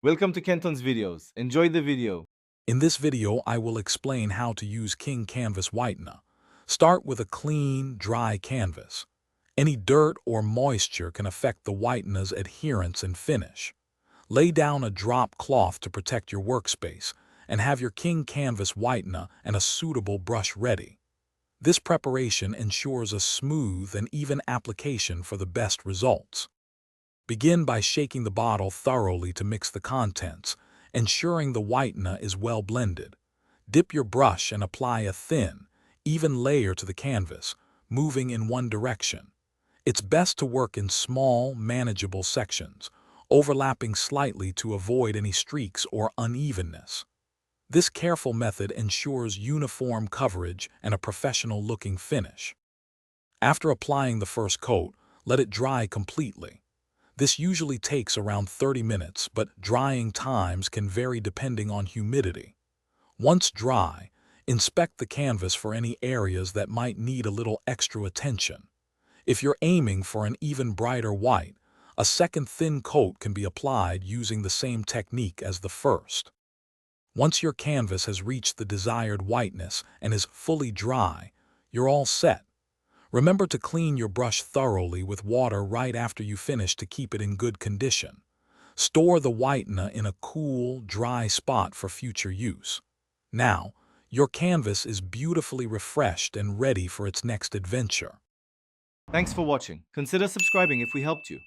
Welcome to Kenton's videos. Enjoy the video. In this video, I will explain how to use King Canvas Whitener. Start with a clean, dry canvas. Any dirt or moisture can affect the whitener's adherence and finish. Lay down a drop cloth to protect your workspace and have your King Canvas Whitener and a suitable brush ready. This preparation ensures a smooth and even application for the best results. Begin by shaking the bottle thoroughly to mix the contents, ensuring the whitener is well blended. Dip your brush and apply a thin, even layer to the canvas, moving in one direction. It's best to work in small, manageable sections, overlapping slightly to avoid any streaks or unevenness. This careful method ensures uniform coverage and a professional-looking finish. After applying the first coat, let it dry completely. This usually takes around 30 minutes, but drying times can vary depending on humidity. Once dry, inspect the canvas for any areas that might need a little extra attention. If you're aiming for an even brighter white, a second thin coat can be applied using the same technique as the first. Once your canvas has reached the desired whiteness and is fully dry, you're all set. Remember to clean your brush thoroughly with water right after you finish to keep it in good condition. Store the whitener in a cool, dry spot for future use. Now, your canvas is beautifully refreshed and ready for its next adventure. Thanks for watching. Consider subscribing if we helped you.